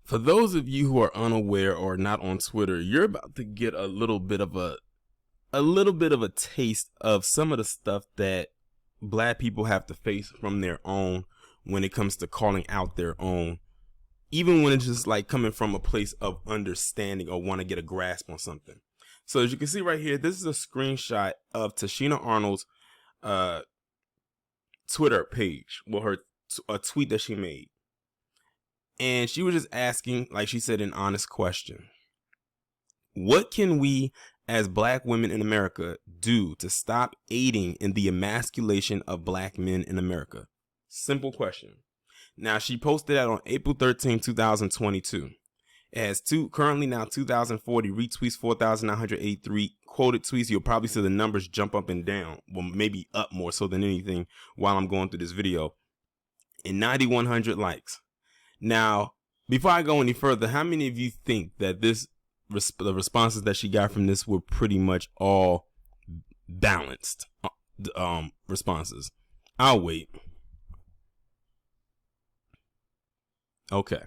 For those of you who are unaware or not on Twitter, you're about to get a little bit of a taste of some of the stuff that Black people have to face from their own when it comes to calling out their own, even when it's just like coming from a place of understanding or want to get a grasp on something. So as you can see right here, this is a screenshot of Tichina Arnold's Twitter page, well, a tweet that she made. And she was just asking, like she said, an honest question. What can we as Black women in America do to stop aiding in the emasculation of Black men in America? Simple question. Now, she posted that on April 13, 2022. It has currently now 2,040 retweets, 4,983 quoted tweets. You'll probably see the numbers jump up and down. Well, maybe up more so than anything while I'm going through this video. And 9,100 likes. Now, before I go any further, how many of you think that the responses that she got from this were pretty much all balanced responses? I'll wait. Okay.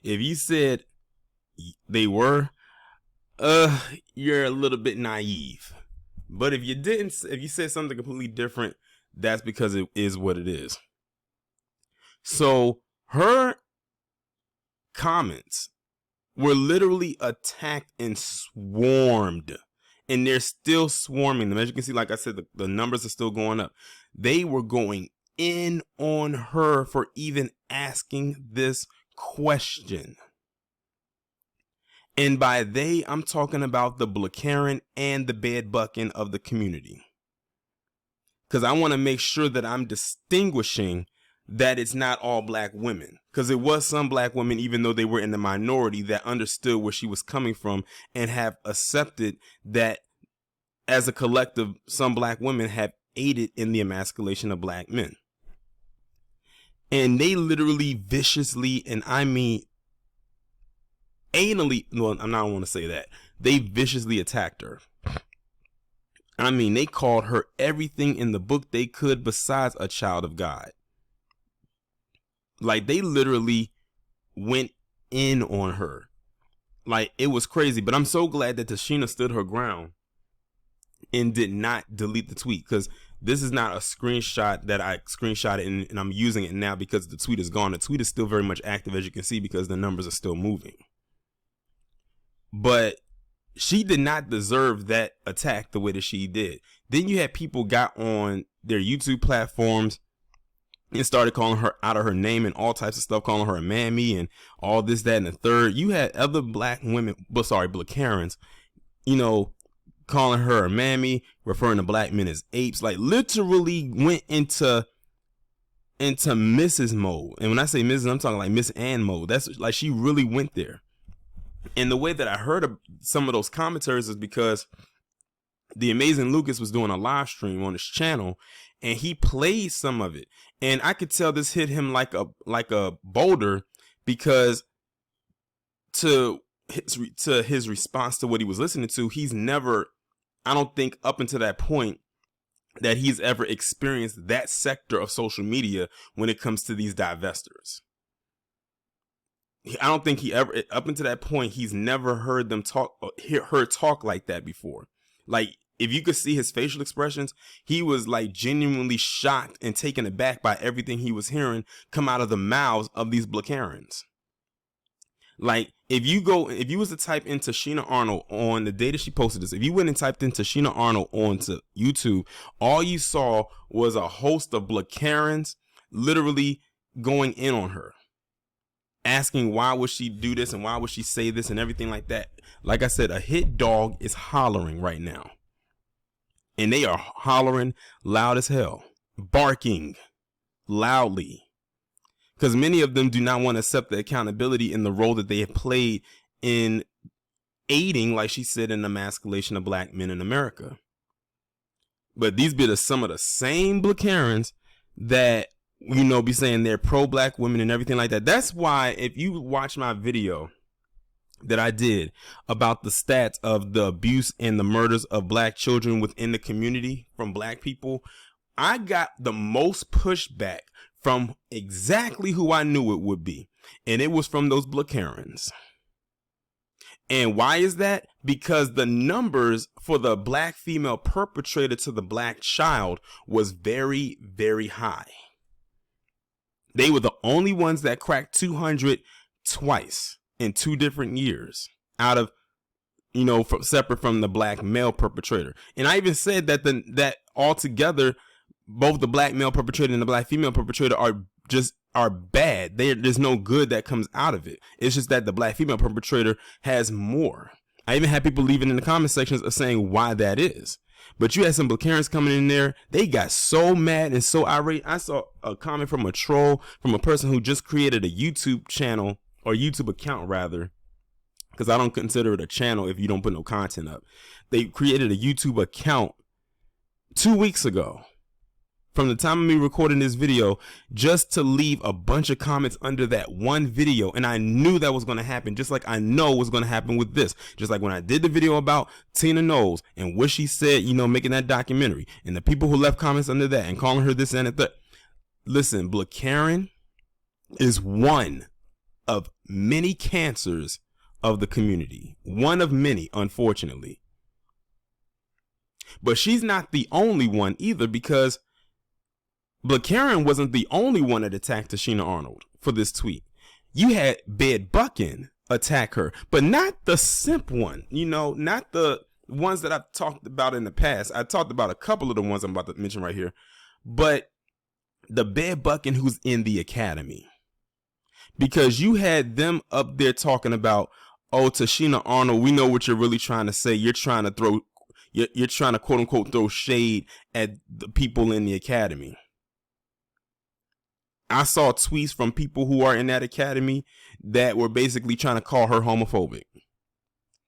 If you said they were, you're a little bit naive. But if you said something completely different, that's because it is what it is. So her comments were literally attacked and swarmed, and they're still swarming them. As you can see, like I said, the numbers are still going up. They were going in on her for even asking this question. And by they, I'm talking about the BlacKKKaren and the bed bucking of the community. Because I want to make sure that I'm distinguishing that it's not all Black women. Because it was some Black women, even though they were in the minority, that understood where she was coming from and have accepted that as a collective, some Black women have aided in the emasculation of Black men. And they literally viciously, and I mean anally, well, I don't want to say that. They viciously attacked her. I mean, they called her everything in the book they could besides a child of God. Like, they literally went in on her. Like, it was crazy. But I'm so glad that Tichina stood her ground and did not delete the tweet, because this is not a screenshot that I screenshotted and I'm using it now because the tweet is gone. The tweet is still very much active, as you can see, because the numbers are still moving. But she did not deserve that attack the way that she did. Then you had people got on their YouTube platforms and started calling her out of her name and all types of stuff, calling her a mammy and all this, that, and the third. You had other Black women, BlacKKKarens, calling her a mammy, referring to Black men as apes, like literally went into Mrs. mode. And when I say Mrs., I'm talking like Miss Ann mode. That's like, she really went there. And the way that I heard of some of those commentaries is because the Amazing Lucas was doing a live stream on his channel, and he played some of it. And I could tell this hit him like a boulder, because to his response to what he was listening to, he's never, I don't think up until that point that he's ever experienced that sector of social media when it comes to these divestors. I don't think he ever, up until that point, he's never heard them talk, her talk like that before. Like, if you could see his facial expressions, he was like genuinely shocked and taken aback by everything he was hearing come out of the mouths of these BlacKKKarens. Like, if you was to type in Tichina Arnold on the day that she posted this, if you went and typed in Tichina Arnold onto YouTube, all you saw was a host of BlacKKKarens literally going in on her, asking why would she do this and why would she say this and everything like that. Like I said, a hit dog is hollering right now. And they are hollering loud as hell, barking loudly, because many of them do not want to accept the accountability in the role that they have played in aiding, like she said, in the emasculation of Black men in America. But these be some of the same BlacKKKarens that, be saying they're pro-Black women and everything like that. That's why if you watch my video that I did about the stats of the abuse and the murders of Black children within the community from Black people, I got the most pushback from exactly who I knew it would be. And it was from those BlacKKKarens. And why is that? Because the numbers for the black female perpetrator to the black child was very, very high. They were the only ones that cracked 200 twice in 2 different years out of, separate from the black male perpetrator. And I even said that that altogether, both the black male perpetrator and the black female perpetrator are bad. There's no good that comes out of it. It's just that the black female perpetrator has more. I even had people leaving in the comment sections of saying why that is. But you had some BlacKKKarens coming in there. They got so mad and so irate. I saw a comment from a troll, from a person who just created a YouTube channel, or YouTube account rather, because I don't consider it a channel if you don't put no content up. They created a YouTube account 2 weeks ago, from the time of me recording this video, just to leave a bunch of comments under that one video. And I knew that was going to happen, just like I know what's going to happen with this. Just like when I did the video about Tina Knowles and what she said, making that documentary, and the people who left comments under that and calling her this and that. Listen, BlacKKKaren is one of many cancers of the community. One of many, unfortunately. But she's not the only one either, because BlacKKKaren wasn't the only one that attacked Tichina Arnold for this tweet. You had BlacKKKaren attack her, but not the simp one, not the ones that I've talked about in the past. I talked about a couple of the ones I'm about to mention right here, but the BlacKKKaren who's in the academy, because you had them up there talking about, oh, Tichina Arnold, we know what you're really trying to say. You're trying to quote unquote throw shade at the people in the academy. I saw tweets from people who are in that academy that were basically trying to call her homophobic.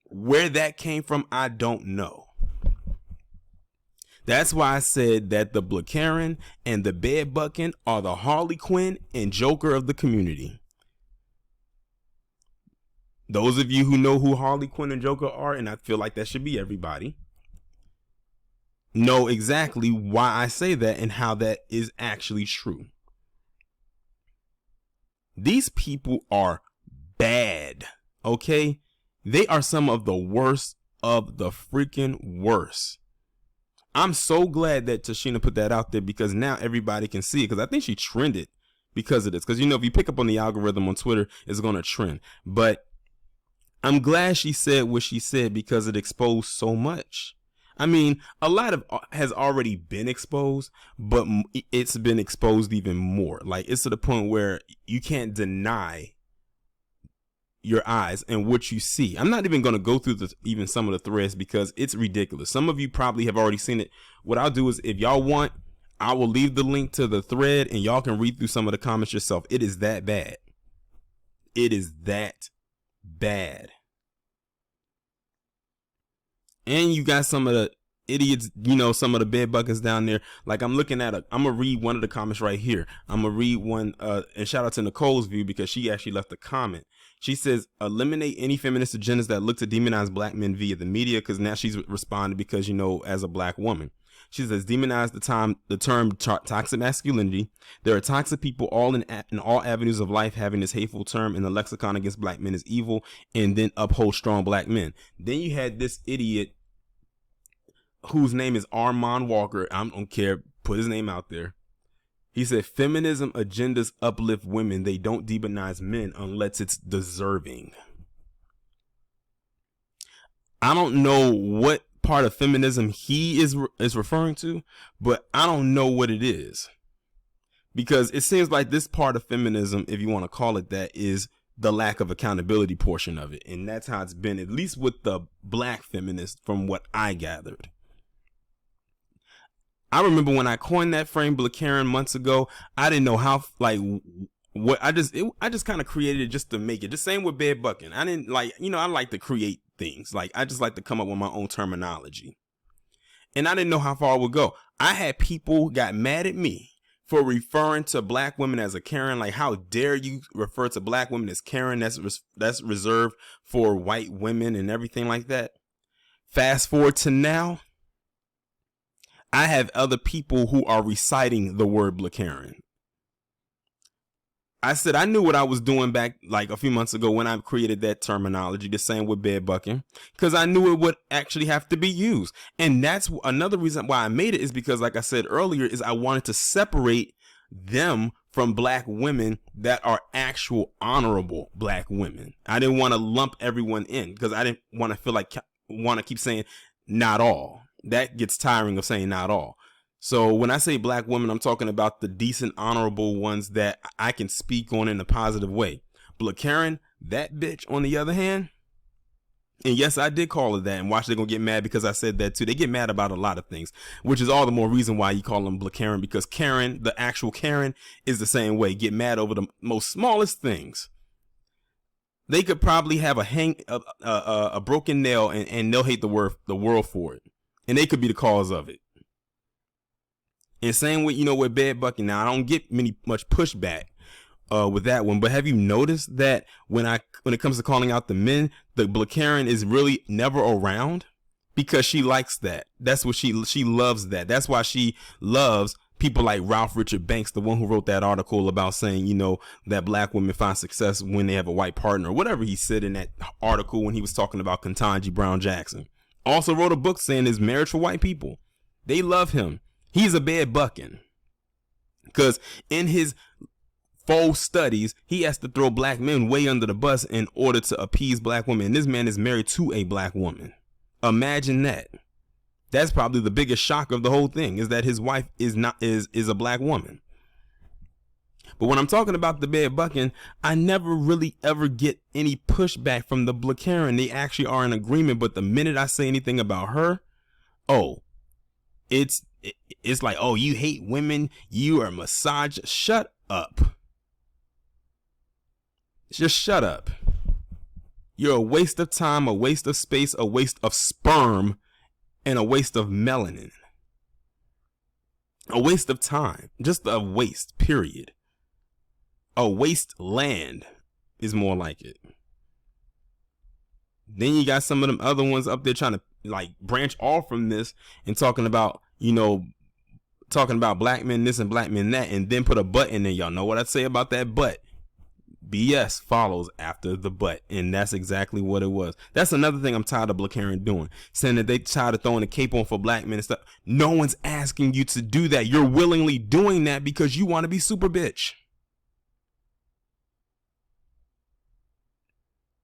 Where that came from, I don't know. That's why I said that the BlacKKKaren and the BlacKKKaren are the Harley Quinn and Joker of the community. Those of you who know who Harley Quinn and Joker are, and I feel like that should be everybody, know exactly why I say that and how that is actually true. These people are bad, okay? They are some of the worst of the freaking worst. I'm so glad that Tichina put that out there, because now everybody can see it, because I think she trended because of this. Because, if you pick up on the algorithm on Twitter, it's going to trend. But I'm glad she said what she said, because it exposed so much. I mean, a lot of has already been exposed, but it's been exposed even more. Like, it's to the point where you can't deny your eyes and what you see. I'm not even going to go through even some of the threads, because it's ridiculous. Some of you probably have already seen it. What I'll do is, if y'all want, I will leave the link to the thread and y'all can read through some of the comments yourself. It is that bad. It is that bad. And you got some of the idiots, some of the bed buckets down there. Like, I'm looking at I'm gonna read one of the comments right here. I'm gonna read one, and shout out to Nicole's view, because she actually left a comment. She says, eliminate any feminist agendas that look to demonize black men via the media, because now she's responded because, as a black woman. She says, demonize the term toxic masculinity. There are toxic people all in all avenues of life having this hateful term, and the lexicon against black men is evil, and then uphold strong black men. Then you had this idiot whose name is Armand Walker. I don't care. Put his name out there. He said, feminism agendas uplift women. They don't demonize men unless it's deserving. I don't know what part of feminism he is referring to, but I don't know what it is, because it seems like this part of feminism, if you want to call it that, is the lack of accountability portion of it. And that's how it's been, at least with the black feminists, from what I gathered. I remember when I coined that frame BlacKKKaren months ago, I didn't know how, I just kind of created it just to make it. The same with bed bucking. I didn't I like to create things. Like, I just like to come up with my own terminology. And I didn't know how far it would go. I had people got mad at me for referring to black women as a Karen. Like, how dare you refer to black women as Karen? That's reserved for white women and everything like that. Fast forward to now, I have other people who are reciting the word BlacKKKaren. I said I knew what I was doing back like a few months ago when I created that terminology, the same with bed bucking, because I knew it would actually have to be used. And that's another reason why I made it, is because, like I said earlier, is I wanted to separate them from black women that are actual honorable black women. I didn't want to lump everyone in, because I didn't want to feel like want to keep saying not all. That gets tiring of saying not all. So when I say black women, I'm talking about the decent, honorable ones that I can speak on in a positive way. BlacKKKaren, that bitch, on the other hand, and yes, I did call her that, and watch, they're going to get mad because I said that too. They get mad about a lot of things, which is all the more reason why you call them BlacKKKaren, because Karen, the actual Karen, is the same way. Get mad over the most smallest things. They could probably have a broken nail and they'll hate the world for it. And they could be the cause of it. And same with, with bed bucking. Now, I don't get much pushback with that one, but have you noticed that when it comes to calling out the men, the BlacKKKaren is really never around? Because she likes that. That's what she loves that. That's why she loves people like Ralph Richard Banks, the one who wrote that article about saying, that black women find success when they have a white partner, or whatever he said in that article when he was talking about Ketanji Brown Jackson. Also wrote a book saying his marriage for white people. They love him. He's a bed bucking, because in his faux studies, he has to throw black men way under the bus in order to appease black women. And this man is married to a black woman. Imagine that. That's probably the biggest shock of the whole thing, is that his wife is a black woman. But when I'm talking about the bed bucking, I never really ever get any pushback from the BlacKKKaren. They actually are in agreement. But the minute I say anything about her, it's like, oh, you hate women, you are misogynist. Shut up. Just shut up. You're a waste of time, a waste of space, a waste of sperm, and a waste of melanin. A waste of time. Just a waste, period. A wasteland is more like it. Then you got some of them other ones up there trying to like branch off from this and talking about, talking about black men this and black men that, and then put a butt in there. Y'all know what I'd say about that butt. BS follows after the butt, and that's exactly what it was. That's another thing I'm tired of BlacKKKaren doing, saying that they tired of throwing a cape on for black men and stuff. No one's asking you to do that. You're willingly doing that because you want to be super bitch.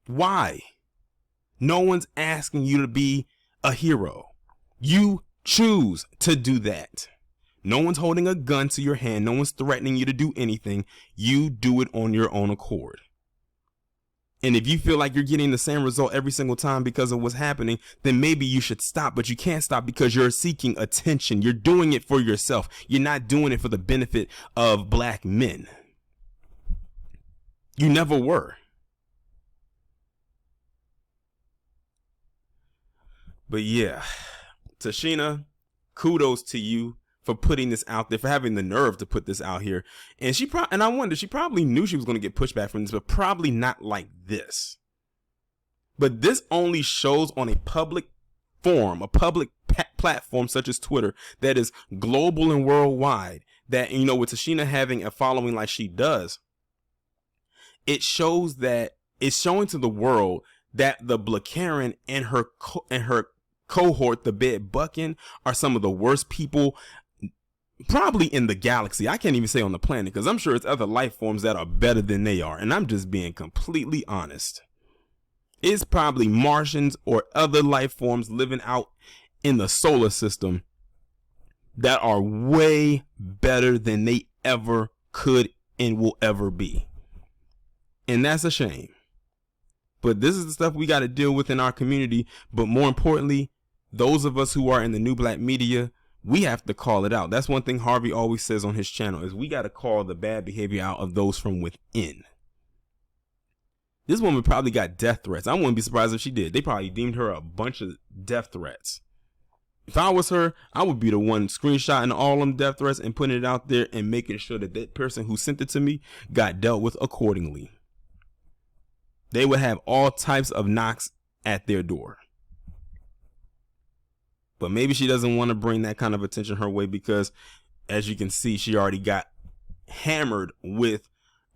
Why? No one's asking you to be a hero. You choose to do that. No one's holding a gun to your hand. No one's threatening you to do anything. You do it on your own accord. And if you feel like you're getting the same result every single time because of what's happening, then maybe you should stop. But you can't stop because you're seeking attention. You're doing it for yourself. You're not doing it for the benefit of black men. You never were. But yeah, Tichina, kudos to you for putting this out there, for having the nerve to put this out here. And I wonder, she probably knew she was going to get pushback from this, but probably not like this. But this only shows on a public forum, a public platform such as Twitter that is global and worldwide, that, with Tichina having a following like she does, it shows that it's showing to the world that the BlacKKKaren and her cohort, the bed bucking, are some of the worst people probably in the galaxy. I can't even say on the planet, because I'm sure it's other life forms that are better than they are. And I'm just being completely honest. It's probably Martians or other life forms living out in the solar system that are way better than they ever could and will ever be. And that's a shame. But this is the stuff we got to deal with in our community. But more importantly, those of us who are in the new black media, we have to call it out. That's one thing Harvey always says on his channel, is we got to call the bad behavior out of those from within. This woman probably got death threats. I wouldn't be surprised if she did. They probably deemed her a bunch of death threats. If I was her, I would be the one screenshotting all them death threats and putting it out there and making sure that that person who sent it to me got dealt with accordingly. They would have all types of knocks at their door. But maybe she doesn't want to bring that kind of attention her way because, as you can see, she already got hammered with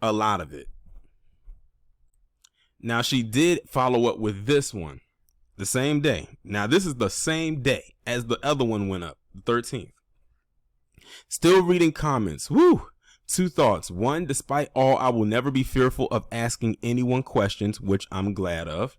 A lot of it. Now, she did follow up with this one the same day. Now, this is the same day as the other one went up, the 13th. Still reading comments. Woo! 2 thoughts. 1, despite all, I will never be fearful of asking anyone questions, which I'm glad of.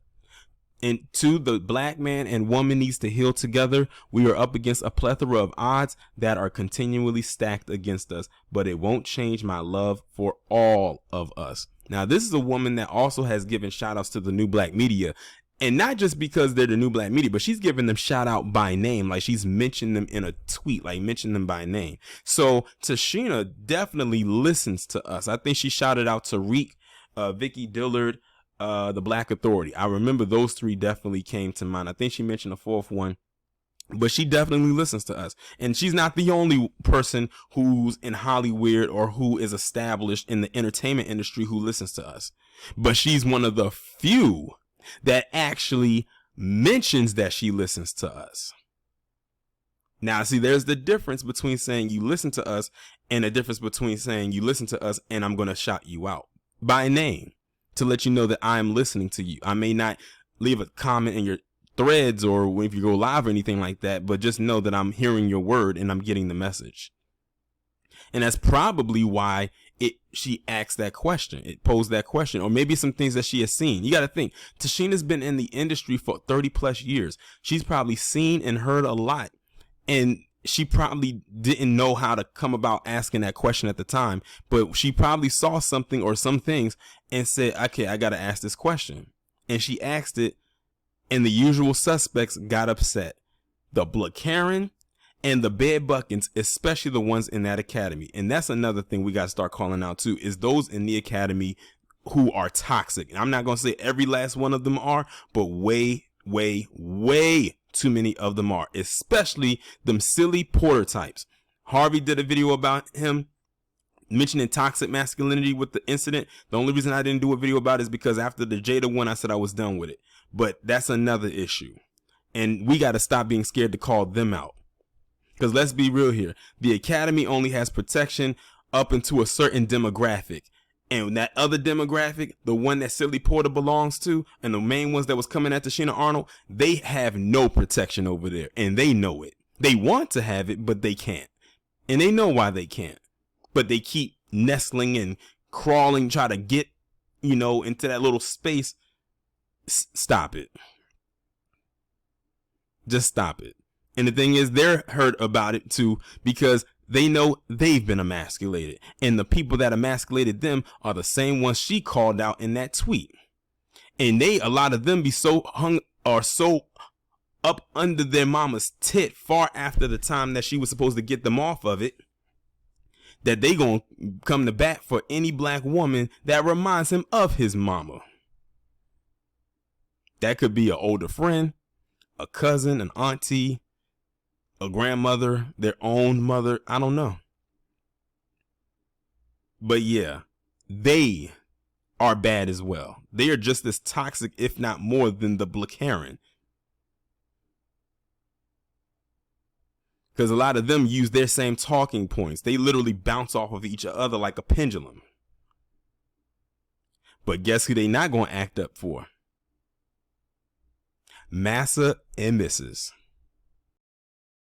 And 2, the black man and woman needs to heal together. We are up against a plethora of odds that are continually stacked against us, but it won't change my love for all of us. Now, this is a woman that also has given shout outs to the new black media. And not just because they're the new black media, but she's giving them shout out by name. Like she's mentioned them in a tweet, like mentioned them by name. So Tichina definitely listens to us. I think she shouted out Tariq, Vicky Dillard, the Black Authority. I remember those 3 definitely came to mind. I think she mentioned a 4th one, but she definitely listens to us. And she's not the only person who's in Hollywood or who is established in the entertainment industry who listens to us. But she's one of the few that actually mentions that she listens to us. Now, see, there's the difference between saying you listen to us and the difference between saying you listen to us and I'm going to shout you out by name to let you know that I am listening to you. I may not leave a comment in your threads or if you go live or anything like that, but just know that I'm hearing your word and I'm getting the message. And that's probably why she asked that question. It posed that question, or maybe some things that she has seen. You got to think, Tichina's been in the industry for 30 plus years. She's probably seen and heard a lot, and she probably didn't know how to come about asking that question at the time, but she probably saw something or some things and said, okay, I got to ask this question. And she asked it, and the usual suspects got upset. The BlacKKKaren and the bed buckets, especially the ones in that academy. And that's another thing we got to start calling out too, is those in the academy who are toxic. And I'm not going to say every last one of them are, but way, way, way too many of them are, especially them silly Porter types. Harvey did a video about him mentioning toxic masculinity with the incident. The only reason I didn't do a video about it is because after the Jada one, I said I was done with it. But that's another issue. And we got to stop being scared to call them out. Because let's be real here. The academy only has protection up into a certain demographic. And that other demographic, the one that Silly Porter belongs to, and the main ones that was coming at Tichina Arnold, they have no protection over there. And they know it. They want to have it, but they can't. And they know why they can't. But they keep nestling and crawling, try to get, into that little space. Stop it. Just stop it. And the thing is, they're hurt about it too, because they know they've been emasculated. And the people that emasculated them are the same ones she called out in that tweet. And a lot of them be so up under their mama's tit far after the time that she was supposed to get them off of it, that they gonna come to bat for any black woman that reminds him of his mama. That could be an older friend, a cousin, an auntie, a grandmother, their own mother. I don't know. But yeah, they are bad as well. They are just as toxic, if not more, than the BlacKKKaren. Because a lot of them use their same talking points. They literally bounce off of each other like a pendulum. But guess who they not going to act up for? Massa and Mrs.